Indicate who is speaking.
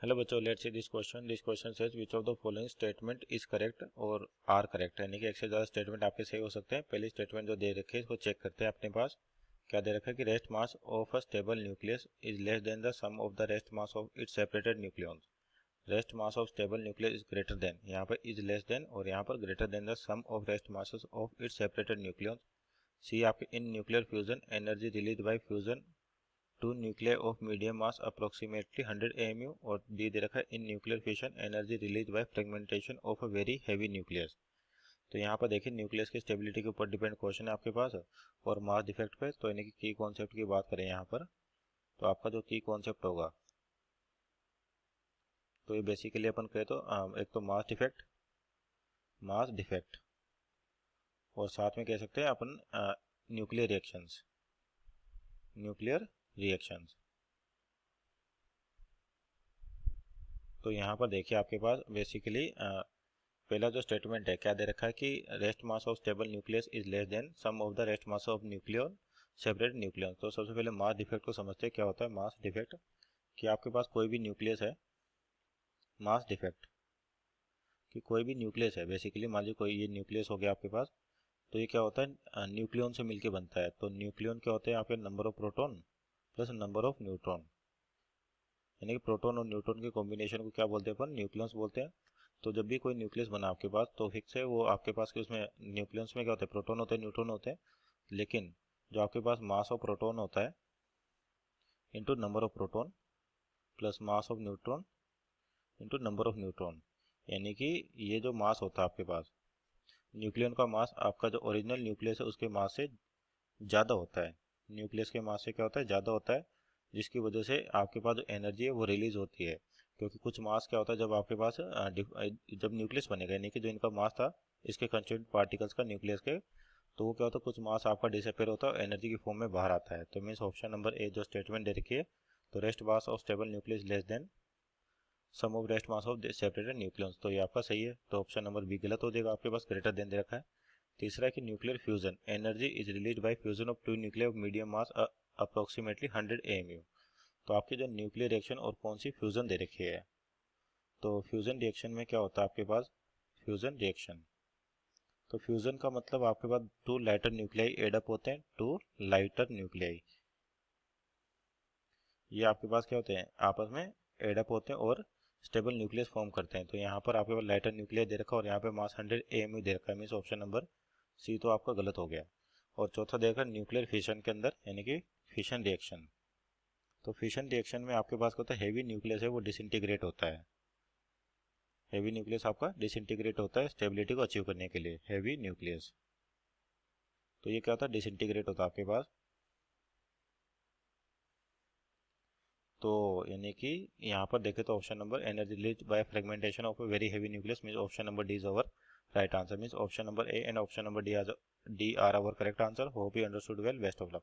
Speaker 1: Hello बच्चों, let's see this question. This question says which of the following statement is correct और are correct. यानी कि एक से ज़्यादा स्टेटमेंट आपके सही हो सकते हैं। पहली स्टेटमेंट जो दे रखी है इसको चेक करते हैं अपने पास। क्या दे रखा है कि rest mass of a stable nucleus is less than the sum of the rest mass of its separated nucleons. Rest mass of stable nucleus is greater than, यहाँ पर इज लेस देन और यहाँ पर greater than the sum of rest masses of its separated nucleons. C आपके in nuclear fusion energy release by fusion two nuclear of medium mass approximately 100 AMU। और d दे रखा है in nuclear fission energy release by fragmentation of a very heavy nucleus. तो यहाँ पर देखिए nucleus की stability के ऊपर डिपेंड क्वेश्चन है आपके पास और मास डिफेक्ट पे। तो यानी कि की कॉन्सेप्ट की बात करें यहाँ पर, तो आपका जो की कॉन्सेप्ट होगा तो ये बेसिकली अपन कहे तो एक तो मास डिफेक्ट और साथ में कह सकते हैं अपन न्यूक्लियर रिएक्शंस। तो यहाँ पर देखिए आपके पास बेसिकली पहला जो स्टेटमेंट है क्या दे रखा है कि rest mass of stable nucleus is less than sum of the rest mass of nucleon separate nucleon. तो सबसे पहले मास डिफेक्ट को समझते हैं क्या होता है। मास डिफेक्ट कि आपके पास कोई भी न्यूक्लियस है, मास डिफेक्ट कि कोई भी न्यूक्लियस है, बेसिकली मान लीजिए कोई ये न्यूक्लियस हो गया आपके पास, तो ये क्या होता है न्यूक्लियन से मिलकर बनता है। तो न्यूक्लियन क्या होते हैं आपके number of proton plus number of neutron, यानी कि प्रोटॉन और न्यूट्रॉन के कॉम्बिनेशन को क्या बोलते हैं अपन, न्यूक्लियस बोलते हैं। तो जब भी कोई न्यूक्लियस बना आपके पास तो फिक्स है वो आपके पास कि उसमें न्यूक्लियस में क्या होता है, प्रोटॉन होते हैं न्यूट्रॉन होते हैं। लेकिन जो आपके पास मास ऑफ प्रोटॉन होता है into number of proton plus mass of neutron into number of neutron, यानी कि ये जो मास होता है आपके पास न्यूक्लियन का मास आपका जो ओरिजिनल न्यूक्लियस है उसके मास से ज़्यादा होता है। न्यूक्लियस के मास से क्या होता है, ज़्यादा होता है, जिसकी वजह से आपके पास जो एनर्जी है वो रिलीज होती है। क्योंकि कुछ मास क्या होता है जब आपके पास जब न्यूक्लियस बनेगा, यानी कि जो इनका मास था इसके कंस्टिट्यूएंट पार्टिकल्स का न्यूक्लियस के, तो वो क्या होता है कुछ मास आपका डिसअपेयर होता है और एनर्जी की फॉर्म में बाहर आता है। तो मीन्स ऑप्शन नंबर ए जो स्टेटमेंट दे रखी है, तो rest mass of stable nucleus less than sum of rest mass of separated nucleus, तो ये आपका सही है। तो ऑप्शन नंबर बी गलत हो जाएगा, आपके पास ग्रेटर देन दे रखा है। तीसरा है कि nuclear fusion energy is release by fusion of two nuclear of medium mass approximately 100 AMU। तो आपकी जो न्यूक्लियर रिएक्शन और कौन सी फ्यूजन दे रखी है, तो फ्यूजन रिएक्शन में क्या होता है आपके पास, फ्यूजन रिएक्शन, तो फ्यूजन का मतलब आपके पास two lighter nuclei add up होते हैं, टू लाइटर न्यूक्लियाई, ये आपके पास क्या होते हैं आपस में एड अप होते हैं और स्टेबल न्यूक्लियस फॉर्म करते हैं। तो यहाँ पर आपके पास लाइटर न्यूक्लियर दे रखा है और यहाँ पे मास 100 AMU दे रखा है, मीन्स ऑप्शन नंबर सी तो आपका गलत हो गया। और चौथा देखा न्यूक्लियर फिशन के अंदर, यानी कि फिशन रिएक्शन, तो फिशन रिएक्शन में आपके पास क्या होता है हैवी न्यूक्लियस है वो डिसइंटीग्रेट होता है। हैवी न्यूक्लियस आपका डिसइंटीग्रेट होता है स्टेबिलिटी को अचीव करने के लिए, हैवी न्यूक्लियस। तो ये क्या होता है डिसइंटीग्रेट होता है आपके पास। तो यानी कि यहाँ पर देखें तो option number energy release by fragmentation of a very heavy nucleus means option number d is our right answer, means option number a and option number d are our correct answer. Hope you understood well, best of luck.